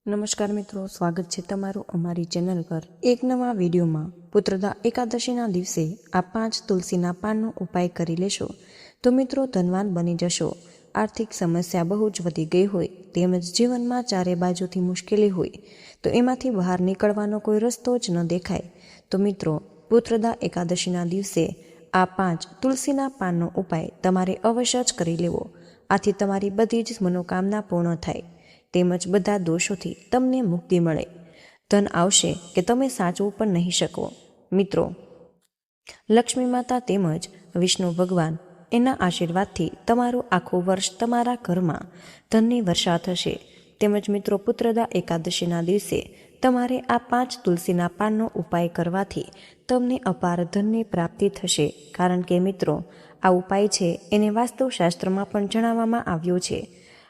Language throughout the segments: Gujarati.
નમસ્કાર મિત્રો, સ્વાગત છે તમારું અમારી ચેનલ પર એક નવા વિડીયોમાં। પુત્રદા એકાદશીના દિવસે આ 5 તુલસીના પાનનો ઉપાય કરી લેશો તો મિત્રો ધનવાન બની જશો। આર્થિક સમસ્યા બહુ જ વધી ગઈ હોય તેમજ જીવનમાં ચારે બાજુથી મુશ્કેલી હોય તો એમાંથી બહાર નીકળવાનો કોઈ રસ્તો જ ન દેખાય તો મિત્રો પુત્રદા એકાદશીના દિવસે આ 5 તુલસીના પાનનો ઉપાય તમારે અવશ્ય જ કરી લેવો। આથી તમારી બધી જ મનોકામના પૂર્ણ થાય તેમજ બધા દોષોથી તમને મુક્તિ મળે, ધન આવશે કે તમે સાચવું પણ નહીં શકો। મિત્રો, લક્ષ્મી માતા તેમજ વિષ્ણુ ભગવાન એના આશીર્વાદથી તમારું આખું વર્ષ તમારા ઘરમાં ધનની વર્ષા થશે। તેમજ મિત્રો પુત્રદા એકાદશીના દિવસે તમારે આ 5 તુલસીના પાનનો ઉપાય કરવાથી તમને અપાર ધનની પ્રાપ્તિ થશે। કારણ કે મિત્રો આ ઉપાય છે એને વાસ્તુશાસ્ત્રમાં પણ જણાવવામાં આવ્યું છે।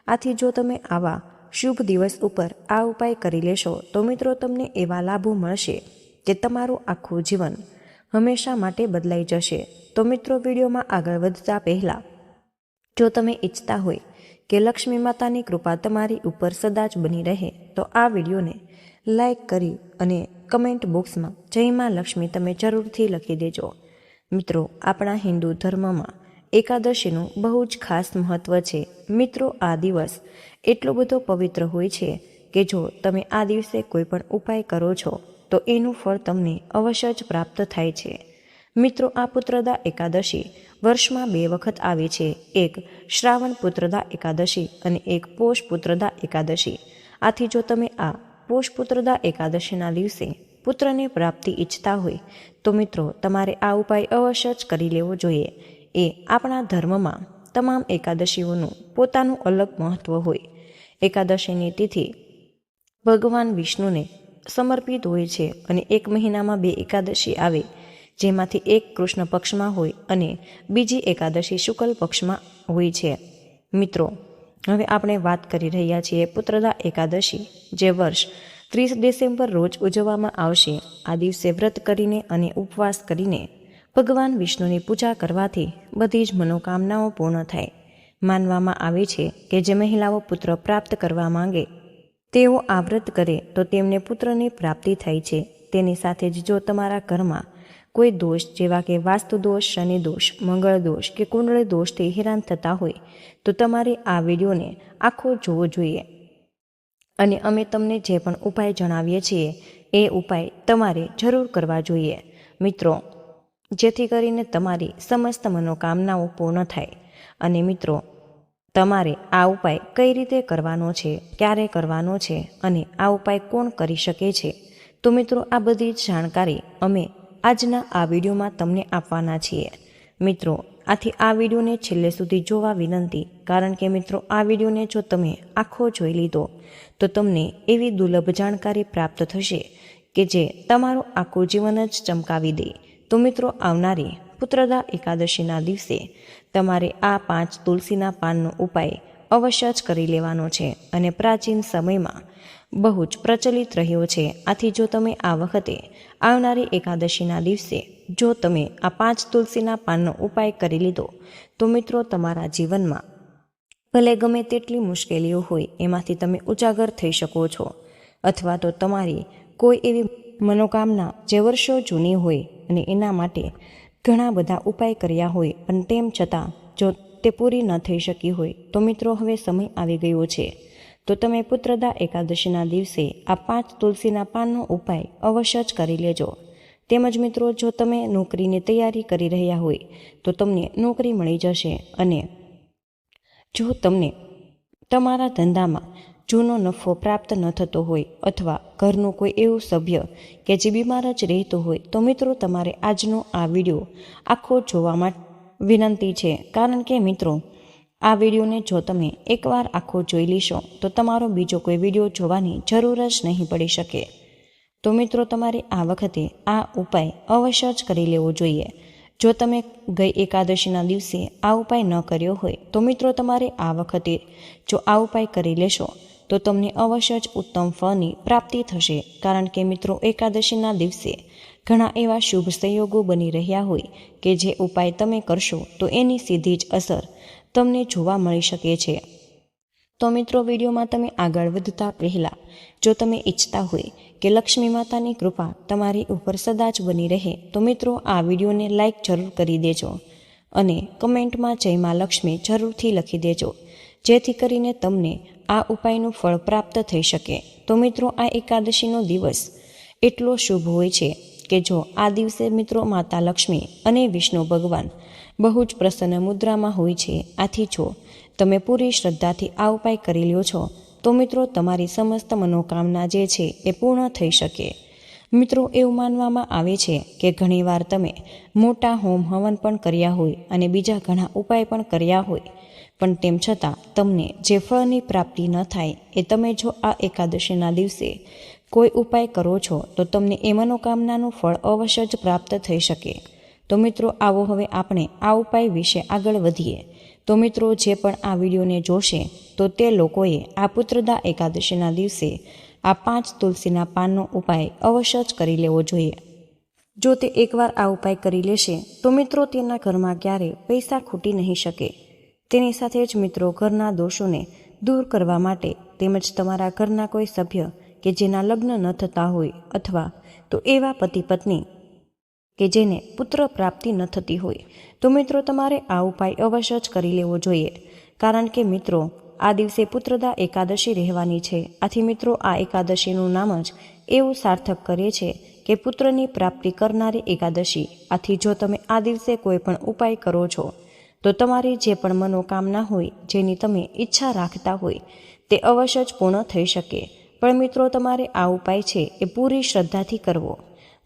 આથી જો તમે આવા શુભ દિવસ ઉપર આ ઉપાય કરી લેશો તો મિત્રો તમને એવા લાભો મળશે કે તમારું આખું જીવન હંમેશા માટે બદલાઈ જશે। તો મિત્રો વિડીયોમાં આગળ વધતા પહેલાં જો તમે ઈચ્છતા હોય કે લક્ષ્મી માતાની કૃપા તમારી ઉપર સદા જ બની રહે તો આ વિડીયોને લાઈક કરી અને કમેન્ટ બોક્સમાં જય માં લક્ષ્મી તમે જરૂરથી લખી દેજો। મિત્રો, આપણા હિન્દુ ધર્મમાં એકાદશીનું બહુ જ ખાસ મહત્વ છે। મિત્રો, આ દિવસ એટલો બધો પવિત્ર હોય છે કે જો તમે આ દિવસે કોઈ પણ ઉપાય કરો છો તો એનું ફળ તમને અવશ્ય જ પ્રાપ્ત થાય છે। મિત્રો, આ પુત્રદા એકાદશી વર્ષમાં 2 વખત આવે છે, એક શ્રાવણ પુત્રદા એકાદશી અને એક પોષ પુત્રદા એકાદશી। આથી જો તમે આ પોષ પુત્રદા એકાદશીના દિવસે પુત્રની પ્રાપ્તિ ઈચ્છતા હોય તો મિત્રો તમારે આ ઉપાય અવશ્ય જ કરી લેવો જોઈએ। એ આપણા ધર્મમાં તમામ એકાદશીઓનું પોતાનું અલગ મહત્વ હોય। એકાદશીની તિથિ ભગવાન વિષ્ણુને સમર્પિત હોય છે અને 1 મહિનામાં 2 એકાદશી આવે જેમાંથી એક કૃષ્ણ પક્ષમાં હોય અને બીજી એકાદશી શુક્લ પક્ષમાં હોય છે। મિત્રો, હવે આપણે વાત કરી રહ્યા છીએ પુત્રદા એકાદશી જે વર્ષ 30 ડિસેમ્બર રોજ ઉજવવામાં આવશે। આ દિવસે વ્રત કરીને અને ઉપવાસ કરીને ભગવાન વિષ્ણુની પૂજા કરવાથી બધી જ મનોકામનાઓ પૂર્ણ થાય। માનવામાં આવે છે કે જે મહિલાઓ પુત્ર પ્રાપ્ત કરવા માંગે તેઓ આ વ્રત કરે તો તેમને પુત્રની પ્રાપ્તિ થાય છે। તેની સાથે જ જો તમારા ઘરમાં કોઈ દોષ જેવા કે વાસ્તુ દોષ, શનિ દોષ, મંગળ દોષ કે કુંડળી દોષથી હેરાન થતા હોય તો તમારે આ વિડીયોને આખો જોવો જોઈએ અને અમે તમને જે પણ ઉપાય જણાવીએ છીએ એ ઉપાય તમારે જરૂર કરવા જોઈએ મિત્રો, જેથી કરીને તમારી સમસ્ત મનોકામનાઓ પૂર્ણ થાય। અને મિત્રો, તમારે આ ઉપાય કઈ રીતે કરવાનો છે, ક્યારે કરવાનો છે અને આ ઉપાય કોણ કરી શકે છે તો મિત્રો આ બધી જ જાણકારી અમે આજના આ વિડીયોમાં તમને આપવાના છીએ। મિત્રો, આથી આ વિડીયોને છેલ્લે સુધી જોવા વિનંતી, કારણ કે મિત્રો આ વિડીયોને જો તમે આખો જોઈ લીધો તો તમને એવી દુર્લભ જાણકારી પ્રાપ્ત થશે કે જે તમારું આખું જીવન જ ચમકાવી દે। તો મિત્રો આવનારી પુત્રદા એકાદશીના દિવસે તમારે આ 5 તુલસીના પાનનો ઉપાય અવશ્ય જ કરી લેવાનો છે અને પ્રાચીન સમયમાં બહુ જ પ્રચલિત રહ્યો છે। આથી જો તમે આ વખતે આવનારી એકાદશીના દિવસે જો તમે આ 5 તુલસીના પાનનો ઉપાય કરી લીધો તો મિત્રો તમારા જીવનમાં ભલે ગમે તેટલી મુશ્કેલીઓ હોય એમાંથી તમે ઉજાગર થઈ શકો છો, અથવા તો તમારી કોઈ એવી મનોકામના જે વર્ષો જૂની હોય અને એના માટે ઘણા બધા ઉપાય કર્યા હોય પણ તેમ છતાં જો તે પૂરી ન થઈ શકી હોય તો મિત્રો હવે સમય આવી ગયો છે તો તમે પુત્રદા એકાદશીના દિવસે આ 5 તુલસીના પાનનો ઉપાય અવશ્ય જ કરી લેજો। તેમજ મિત્રો જો તમે નોકરીની તૈયારી કરી રહ્યા હોય તો તમને નોકરી મળી જશે અને જો તમને તમારા ધંધામાં જૂનો નફો પ્રાપ્ત ન થતો હોય અથવા ઘરનું કોઈ એવું સભ્ય કે જે બીમાર જ રહેતો હોય તો મિત્રો તમારે આજનો આ વિડીયો આખો જોવા માટે વિનંતી છે। કારણ કે મિત્રો આ વિડીયોને જો તમે એકવાર આખો જોઈ લેશો તો તમારો બીજો કોઈ વિડીયો જોવાની જરૂર જ નહીં પડી શકે। તો મિત્રો તમારે આ વખતે આ ઉપાય અવશ્ય જ કરી લેવો જોઈએ। જો તમે ગઈ એકાદશીના દિવસે આ ઉપાય ન કર્યો હોય તો મિત્રો તમારે આ વખતે જો આ ઉપાય કરી લેશો તો તમને અવશ્ય જ ઉત્તમ ફળની પ્રાપ્તિ થશે। કારણ કે મિત્રો એકાદશીના દિવસે ઘણા એવા શુભ સંયોગો બની રહ્યા હોય કે જે ઉપાય તમે કરશો તો એની સીધી જ અસર તમને જોવા મળી શકે છે। તો મિત્રો, વિડીયોમાં તમે આગળ વધતા પહેલાં જો તમે ઈચ્છતા હોય કે લક્ષ્મી માતાની કૃપા તમારી ઉપર સદા જ બની રહે તો મિત્રો આ વિડીયોને લાઈક જરૂર કરી દેજો અને કમેન્ટમાં જય માં લક્ષ્મી જરૂરથી લખી દેજો, જેથી કરીને તમને આ ઉપાયનું ફળ પ્રાપ્ત થઈ શકે. તો મિત્રો, આ એકાદશીનો દિવસ એટલો શુભ હોય છે કે જો આ દિવસે મિત્રો માતા લક્ષ્મી અને વિષ્ણુ ભગવાન બહુ જ પ્રસન્ન મુદ્રામાં હોય છે. આથી જો તમે પૂરી શ્રદ્ધાથી આ ઉપાય કરી લ્યો છો તો મિત્રો તમારી સમસ્ત મનોકામના જે છે એ પૂર્ણ થઈ શકે. મિત્રો, એવું માનવામાં આવે છે કે ઘણીવાર તમે મોટા હોમ હવન પણ કર્યા હોય અને બીજા ઘણા ઉપાય પણ કર્યા હોય, પણ તેમ છતાં તમને જે ફળની પ્રાપ્તિ ન થાય એ તમે જો આ એકાદશીના દિવસે કોઈ ઉપાય કરો છો તો તમને એ મનોકામનાનું ફળ અવશ્ય જ પ્રાપ્ત થઈ શકે. તો મિત્રો, આવો હવે આપણે આ ઉપાય વિશે આગળ વધીએ. તો મિત્રો, જે પણ આ વિડીયોને જોશે તો તે લોકોએ આ પુત્રદા એકાદશીના દિવસે આ 5 તુલસીના પાનનો ઉપાય અવશ્ય જ કરી લેવો જોઈએ. જો તે એકવાર આ ઉપાય કરી લેશે તો મિત્રો તેના ઘરમાં ક્યારેય પૈસા ખૂટી નહીં શકે. તેની સાથે જ મિત્રો ઘરના દોષોને દૂર કરવા માટે તેમજ તમારા ઘરના કોઈ સભ્ય કે જેના લગ્ન ન થતા હોય અથવા તો એવા પતિ પત્ની કે જેને પુત્ર પ્રાપ્તિ ન થતી હોય તો મિત્રો તમારે આ ઉપાય અવશ્ય જ કરી લેવો જોઈએ. કારણ કે મિત્રો આ દિવસે પુત્રદા એકાદશી રહેવાની છે. આથી મિત્રો આ એકાદશીનું નામ જ એવું સાર્થક કરે છે કે પુત્રની પ્રાપ્તિ કરનારી એકાદશી. આથી જો તમે આ દિવસે કોઈ પણ ઉપાય કરો છો તો તમારી જે પણ મનોકામના હોય, જેની તમે ઈચ્છા રાખતા હોય તે અવશ્ય જ પૂર્ણ થઈ શકે. પણ મિત્રો તમારે આ ઉપાય છે એ પૂરી શ્રદ્ધાથી કરવો.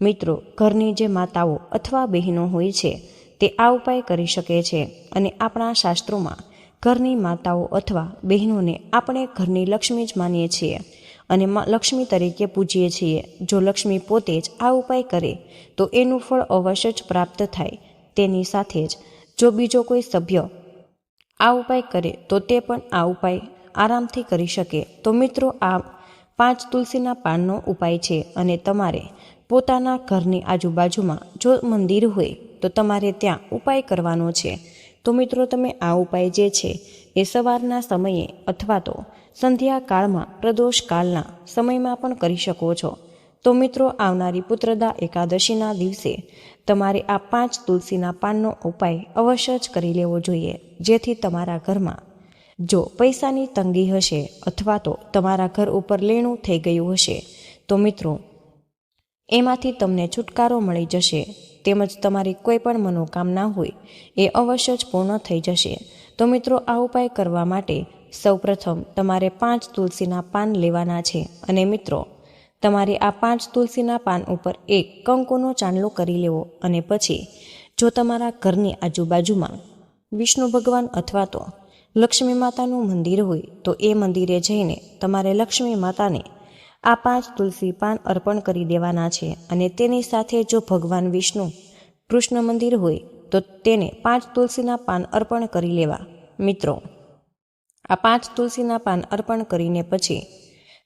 મિત્રો, ઘરની જે માતાઓ અથવા બહેનો હોય છે તે આ ઉપાય કરી શકે છે અને આપણા શાસ્ત્રોમાં ઘરની માતાઓ અથવા બહેનોને આપણે ઘરની લક્ષ્મી જ માનીએ છીએ અને લક્ષ્મી તરીકે પૂજીએ છીએ. જો લક્ષ્મી પોતે જ આ ઉપાય કરે તો એનું ફળ અવશ્ય જ પ્રાપ્ત થાય. તેની સાથે જ જો બીજો કોઈ સભ્ય આ ઉપાય કરે તો તે પણ આ ઉપાય આરામથી કરી શકે. તો મિત્રો, આ 5 તુલસીના પાનનો ઉપાય છે અને તમારે પોતાના ઘરની આજુબાજુમાં જો મંદિર હોય તો તમારે ત્યાં ઉપાય કરવાનો છે. તો મિત્રો તમે આ ઉપાય જે છે એ સવારના સમયે અથવા તો સંધ્યાકાળમાં પ્રદોષ કાળના સમયમાં પણ કરી શકો છો. તો મિત્રો આવનારી પુત્રદા એકાદશીના દિવસે તમારે આ 5 તુલસીના પાનનો ઉપાય અવશ્ય જ કરી લેવો જોઈએ, જેથી તમારા ઘરમાં જો પૈસાની તંગી હશે અથવા તો તમારા ઘર ઉપર લેણું થઈ ગયું હશે તો મિત્રો એમાંથી તમને છુટકારો મળી જશે. તેમજ તમારી કોઈ પણ મનોકામના હોય એ અવશ્ય જ પૂર્ણ થઈ જશે. તો મિત્રો આ ઉપાય કરવા માટે સૌપ્રથમ તમારે 5 તુલસીના પાન લેવાના છે અને મિત્રો તમારે આ 5 તુલસીના પાન ઉપર એક કંકુનો ચાંદલો કરી લેવો અને પછી જો તમારા ઘરની આજુબાજુમાં વિષ્ણુ ભગવાન અથવા તો લક્ષ્મી માતાનું મંદિર હોય તો એ મંદિરે જઈને તમારે લક્ષ્મી માતાને આ 5 તુલસી પાન અર્પણ કરી દેવાના છે. અને તેની સાથે જો ભગવાન વિષ્ણુ કૃષ્ણ મંદિર હોય તો તેને 5 તુલસીના પાન અર્પણ કરી લેવા. મિત્રો આ 5 તુલસીના પાન અર્પણ કરીને પછી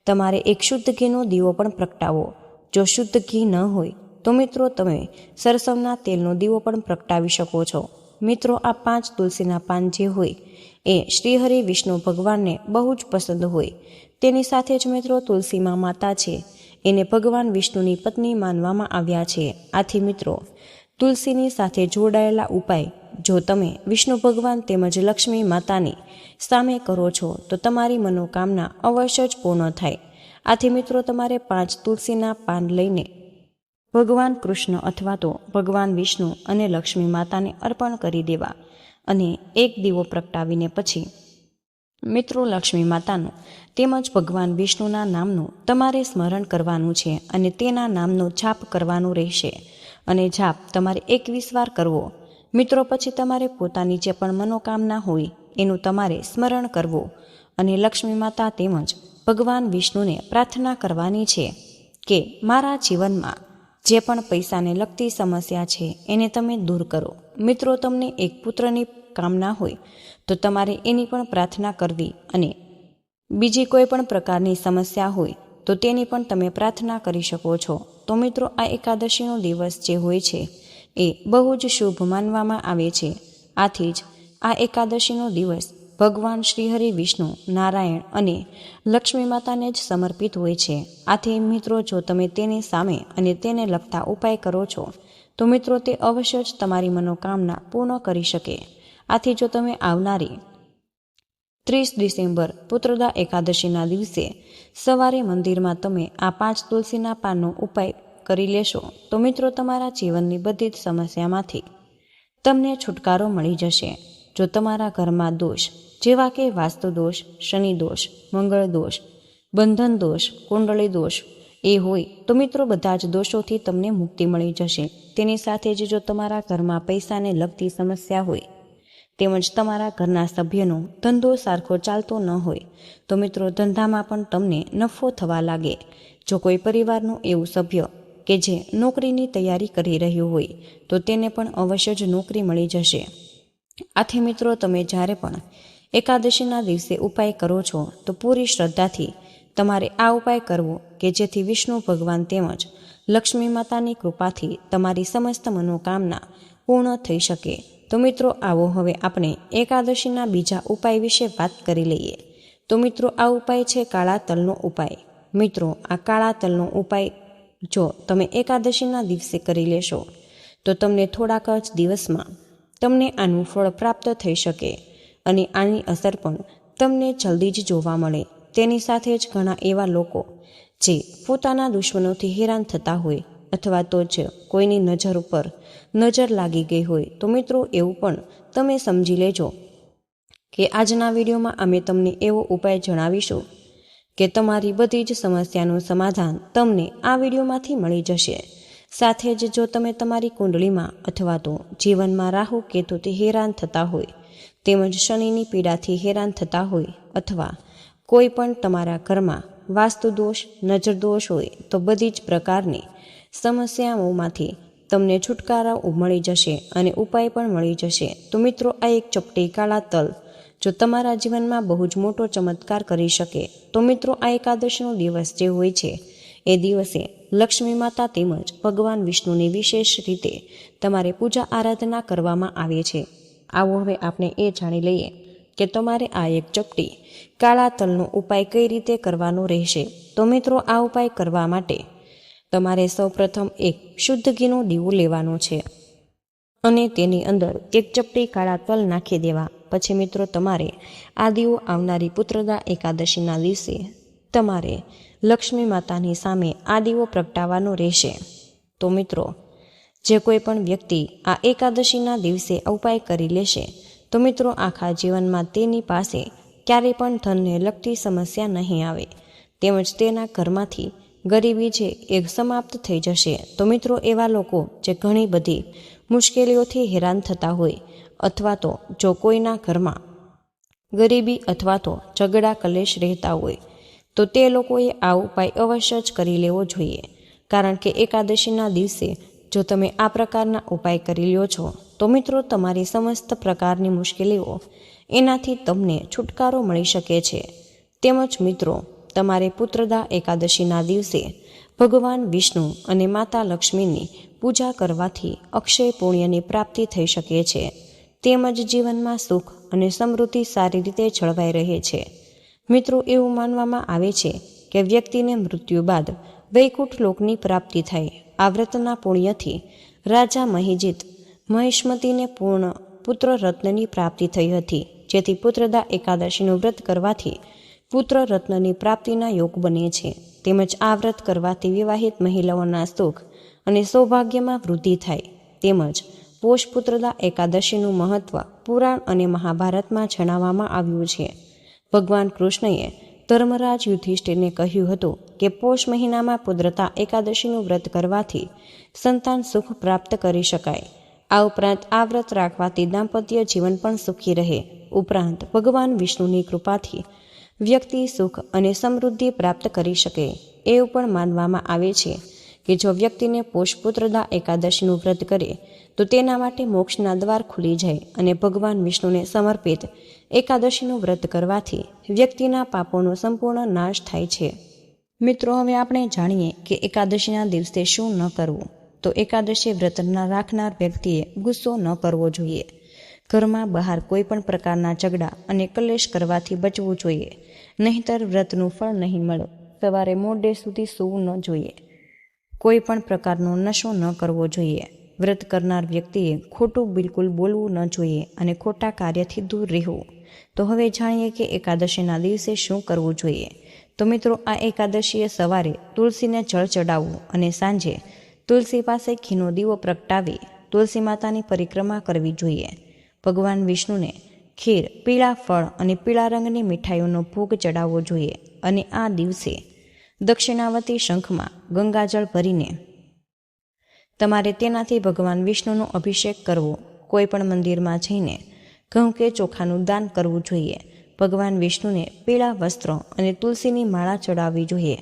તમારે એક શુદ્ધ ઘીનો દીવો પણ પ્રગટાવો. જો શુદ્ધ ઘી ન હોય તો મિત્રો તમે સરસવના તેલનો દીવો પણ પ્રગટાવી શકો છો. મિત્રો આ 5 તુલસીના પાન જે હોય એ શ્રીહરિ વિષ્ણુ ભગવાનને બહુ જ પસંદ હોય. તેની સાથે જ મિત્રો તુલસીમાં માતા છે એને ભગવાન વિષ્ણુની પત્ની માનવામાં આવ્યા છે. આથી મિત્રો તુલસીની સાથે જોડાયેલા ઉપાય જો તમે વિષ્ણુ ભગવાન તેમજ લક્ષ્મી માતાની સામે કરો છો તો તમારી મનોકામના અવશ્ય જ પૂર્ણ થાય. આથી મિત્રો તમારે 5 તુલસીના પાન લઈને ભગવાન કૃષ્ણ અથવા તો ભગવાન વિષ્ણુ અને લક્ષ્મી માતાને અર્પણ કરી દેવા અને એક દીવો પ્રગટાવીને પછી મિત્રો લક્ષ્મી માતાનું તેમજ ભગવાન વિષ્ણુના નામનું તમારે સ્મરણ કરવાનું છે અને તેના નામનો જાપ કરવાનું રહેશે. અને જાપ તમારે 21 વાર કરવો. મિત્રો પછી તમારે પોતાની જે પણ મનોકામના હોય એનું તમારે સ્મરણ કરવું અને લક્ષ્મી માતા તેમજ ભગવાન વિષ્ણુને પ્રાર્થના કરવાની છે કે મારા જીવનમાં જે પણ પૈસાને લગતી સમસ્યા છે એને તમે દૂર કરો. મિત્રો તમને એક પુત્રની કામના હોય તો તમારે એની પણ પ્રાર્થના કરવી અને બીજી કોઈ પણ પ્રકારની સમસ્યા હોય તો તેની પણ તમે પ્રાર્થના કરી શકો છો. તો મિત્રો આ એકાદશીનો દિવસ જે હોય છે એ બહુ જ શુભ માનવામાં આવે છે. આથી જ આ એકાદશીનો દિવસ ભગવાન શ્રીહરિ, વિષ્ણુ, નારાયણ અને લક્ષ્મી માતાને જ સમર્પિત હોય છે. આથી મિત્રો, જો તમે તેની સામે અને તેને લગતા ઉપાય કરો છો તો મિત્રો તે અવશ્ય જ તમારી મનોકામના પૂર્ણ કરી શકે. આથી જો તમે આવનારી 30 ડિસેમ્બર પુત્રદા એકાદશીના દિવસે સવારે મંદિરમાં તમે આ 5 તુલસીના પાનનો ઉપાય કરી લેશો તો મિત્રો તમારા જીવનની બધી જ સમસ્યામાંથી તમને છુટકારો મળી જશે. જો તમારા ઘરમાં દોષ જેવા કે વાસ્તુ દોષ, શનિ દોષ, મંગળ દોષ, બંધન દોષ, કુંડળી દોષ એ હોય તો મિત્રો બધા જ દોષોથી તમને મુક્તિ મળી જશે. તેની સાથે જ જો તમારા ઘરમાં પૈસાને લગતી સમસ્યા હોય તેમજ તમારા ઘરના સભ્યનો ધંધો સરખો ચાલતો ન હોય તો મિત્રો ધંધામાં પણ તમને નફો થવા લાગે. જો કોઈ પરિવારનું એવું સભ્ય કે જે નોકરીની તૈયારી કરી રહ્યું હોય તો તેને પણ અવશ્ય જ નોકરી મળી જશે. આથી મિત્રો, તમે જ્યારે પણ એકાદશીના દિવસે ઉપાય કરો છો તો પૂરી શ્રદ્ધાથી તમારે આ ઉપાય કરવો કે જેથી વિષ્ણુ ભગવાન તેમજ લક્ષ્મી માતાની કૃપાથી તમારી સમસ્ત મનોકામના પૂર્ણ થઈ શકે. તો મિત્રો, આવો હવે આપણે એકાદશીના બીજા ઉપાય વિશે વાત કરી લઈએ. તો મિત્રો, આ ઉપાય છે કાળા તલનો ઉપાય. મિત્રો, આ કાળા તલનો ઉપાય જો તમે એકાદશીના દિવસે કરી લેશો તો તમને થોડાક જ દિવસમાં તમને આનું ફળ પ્રાપ્ત થઈ શકે અને આની અસર પણ તમને જલ્દી જ જોવા મળે. તેની સાથે જ ઘણા એવા લોકો જે પોતાના દુશ્મનોથી હેરાન થતા હોય અથવા તો જ કોઈની નજર ઉપર નજર લાગી ગઈ હોય તો મિત્રો એવું પણ તમે સમજી લેજો કે આજના વિડીયોમાં અમે તમને એવો ઉપાય જણાવીશું કે તમારી બધી જ સમસ્યાનું સમાધાન તમને આ વિડીયોમાંથી મળી જશે. સાથે જ જો તમે તમારી કુંડળીમાં અથવા તો જીવનમાં રાહુ કેતુથી હેરાન થતા હોય તેમજ શનિની પીડાથી હેરાન થતા હોય અથવા કોઈ પણ તમારા ઘરમાં વાસ્તુ દોષ, નજર દોષ હોય તો બધી જ પ્રકારની સમસ્યાઓમાંથી તમને છુટકારો મળી જશે અને ઉપાય પણ મળી જશે. તો મિત્રો, આ એક ચપટી કાળા તલ જો તમારા જીવનમાં બહુ જ મોટો ચમત્કાર કરી શકે તો મિત્રો આ એકાદશીનો દિવસ જે હોય છે એ દિવસે લક્ષ્મી માતા તેમજ ભગવાન વિષ્ણુની વિશેષ રીતે તમારે પૂજા આરાધના કરવામાં આવે છે. આવો હવે આપણે એ જાણી લઈએ કે તમારે આ એક ચપટી કાળા તલનો ઉપાય કઈ રીતે કરવાનો રહેશે. તો મિત્રો, આ ઉપાય કરવા માટે તમારે સૌપ્રથમ એક શુદ્ધ ઘીનો દીવો લેવાનો છે અને તેની અંદર એક ચપટી કાળા તલ નાખી દેવા. પછી મિત્રો, તમારે આ દીવો આવનારી પુત્રદા એકાદશીના દિવસે તમારે લક્ષ્મી માતાની સામે આ દીવો પ્રગટાવવાનો રહેશે. તો મિત્રો, જે કોઈ પણ વ્યક્તિ આ એકાદશીના દિવસે ઉપાય કરી લેશે તો મિત્રો આખા જીવનમાં તેની પાસે ક્યારેય પણ ધનને લગતી સમસ્યા નહીં આવે તેમજ તેના ઘરમાંથી ગરીબી છે એ સમાપ્ત થઈ જશે. તો મિત્રો, એવા લોકો જે ઘણી બધી મુશ્કેલીઓથી હેરાન થતા હોય અથવા તો જો કોઈના ઘરમાં ગરીબી અથવા તો ઝઘડા કલેશ રહેતા હોય તો તે લોકોએ આ ઉપાય અવશ્ય જ કરી લેવો જોઈએ. કારણ કે એકાદશીના દિવસે જો તમે આ પ્રકારના ઉપાય કરી લ્યો છો તો મિત્રો તમારી સમસ્ત પ્રકારની મુશ્કેલીઓ એનાથી તમને છુટકારો મળી શકે છે. તેમજ મિત્રો, તમારે પુત્રદા એકાદશીના દિવસે ભગવાન વિષ્ણુ અને માતા લક્ષ્મીની પૂજા કરવાથી અક્ષય પુણ્યની પ્રાપ્તિ થઈ શકે છે. તેમજ જીવનમાં સુખ અને સમૃદ્ધિ સારી રીતે જળવાઈ રહે છે. મિત્રો, એવું માનવામાં આવે છે કે વ્યક્તિને મૃત્યુ બાદ વૈકુંઠ લોકની પ્રાપ્તિ થાય. આ વ્રતના પુણ્યથી રાજા મહિજીત મહિષ્મતીને પૂર્ણ પુત્ર રત્નની પ્રાપ્તિ થઈ હતી. જેથી પુત્રદા એકાદશીનું વ્રત કરવાથી પુત્ર રત્નની પ્રાપ્તિના યોગ બને છે. તેમજ આ વ્રત કરવાથી વિવાહિત મહિલાઓના સુખ અને સૌભાગ્યમાં વૃદ્ધિ થાય. તેમજ પોષ પુત્રદા એકાદશીનું મહત્વ પુરાણ અને મહાભારતમાં જણાવવામાં આવ્યું છે. ભગવાન કૃષ્ણએ ધર્મરાજ યુધિષ્ઠિરને કહ્યું હતું કે પોષ મહિનામાં પુત્રદા એકાદશીનું વ્રત કરવાથી સંતાન સુખ પ્રાપ્ત કરી શકાય. આ ઉપરાંત આ વ્રત રાખવાથી દાંપત્ય જીવન પણ સુખી રહે. ઉપરાંત ભગવાન વિષ્ણુની કૃપાથી વ્યક્તિ સુખ અને સમૃદ્ધિ પ્રાપ્ત કરી શકે. એવું પણ માનવામાં આવે છે કે જો વ્યક્તિને પોષ પુત્રદા એકાદશીનું વ્રત કરે તો તેના માટે મોક્ષના દ્વાર ખુલી જાય અને ભગવાન વિષ્ણુને સમર્પિત એકાદશીનું વ્રત કરવાથી વ્યક્તિના પાપોનો સંપૂર્ણ નાશ થાય છે. મિત્રો, હવે આપણે જાણીએ કે એકાદશીના દિવસે શું ન કરવું. તો એકાદશી વ્રત રાખનાર વ્યક્તિએ ગુસ્સો ન કરવો જોઈએ. ઘરમાં બહાર કોઈ પણ પ્રકારના ઝઘડા અને કલેશ કરવાથી બચવું જોઈએ, નહીંતર વ્રતનું ફળ નહીં મળે. સવારે મોડે સુધી સૂવું ન જોઈએ. કોઈ પણ પ્રકારનો નશો ન કરવો જોઈએ. વ્રત કરનાર વ્યક્તિએ ખોટું બિલકુલ બોલવું ન જોઈએ અને ખોટા કાર્યથી દૂર રહેવું. તો હવે જાણીએ કે એકાદશીના દિવસે શું કરવું જોઈએ. તો મિત્રો, આ એકાદશીએ સવારે તુલસીને જળ ચડાવવું અને સાંજે તુલસી પાસે ઘીનો દીવો પ્રગટાવી તુલસી માતાની પરિક્રમા કરવી જોઈએ. ભગવાન વિષ્ણુને ખીર, પીળા ફળ અને પીળા રંગની મીઠાઈઓનો ભોગ ચડાવવો જોઈએ. અને આ દિવસે દક્ષિણાવતી શંખમાં ગંગાજળ ભરીને તમારે તેનાથી ભગવાન વિષ્ણુનો અભિષેક કરવો. કોઈ પણ મંદિરમાં જઈને ઘઉં કે ચોખાનું દાન કરવું જોઈએ. ભગવાન વિષ્ણુને પીળા વસ્ત્રો અને તુલસીની માળા ચડાવવી જોઈએ.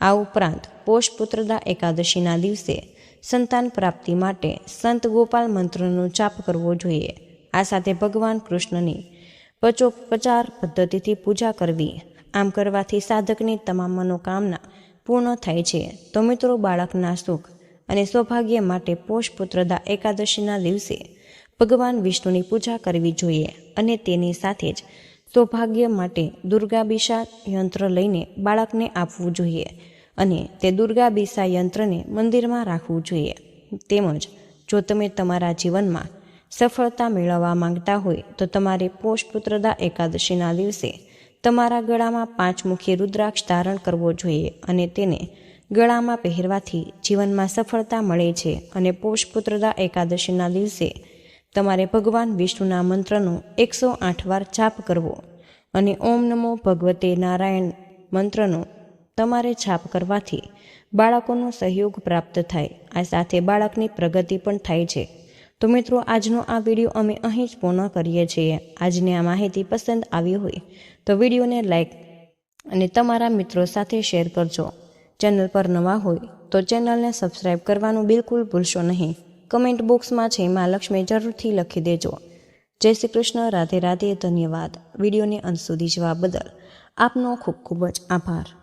આ ઉપરાંત પોષ પુત્રદા એકાદશીના દિવસે સંતાન પ્રાપ્તિ માટે સંત ગોપાલ મંત્રનો જાપ કરવો જોઈએ. આ સાથે ભગવાન કૃષ્ણની પચોપચાર પદ્ધતિથી પૂજા કરવી. આમ કરવાથી સાધકની તમામ મનોકામના પૂર્ણ થાય છે. તો મિત્રો, બાળકના સુખ અને સૌભાગ્ય માટે પોષ પુત્રદા એકાદશીના દિવસે ભગવાન વિષ્ણુની પૂજા કરવી જોઈએ અને તેની સાથે જ સૌભાગ્ય માટે દુર્ગાબીસા યંત્ર લઈને બાળકને આપવું જોઈએ અને તે દુર્ગાબીસા યંત્રને મંદિરમાં રાખવું જોઈએ. તેમજ જો તમે તમારા જીવનમાં સફળતા મેળવવા માંગતા હોય તો તમારે પોષ પુત્રદા એકાદશીના દિવસે તમારા ગળામાં 5 મુખી રુદ્રાક્ષ ધારણ કરવો જોઈએ અને તેને ગળામાં પહેરવાથી જીવનમાં સફળતા મળે છે. અને પોષ પુત્રદા એકાદશીના દિવસે તમારે ભગવાન વિષ્ણુના મંત્રનો 108 વાર જાપ કરવો અને ઓમ નમો ભગવતે નારાયણ મંત્રનો તમારે જાપ કરવાથી બાળકોનો સહયોગ પ્રાપ્ત થાય. આ સાથે બાળકની પ્રગતિ પણ થાય છે. તો મિત્રો, આજનો આ વિડીયો અમે અહીં જ પૂર્ણ કરીએ છીએ. આજની આ માહિતી પસંદ આવી હોય તો વિડીયોને લાઈક અને તમારા મિત્રો સાથે શેર કરજો. ચેનલ પર નવા હોય તો ચેનલને સબસ્ક્રાઈબ કરવાનું બિલકુલ ભૂલશો નહીં. કમેન્ટ બોક્સમાં જય મા લક્ષ્મી જરૂરથી લખી દેજો. જય શ્રી કૃષ્ણ. રાધે રાધે. ધન્યવાદ. વિડીયોને અંત સુધી જોવા બદલ આપનો ખૂબ ખૂબ જ આભાર.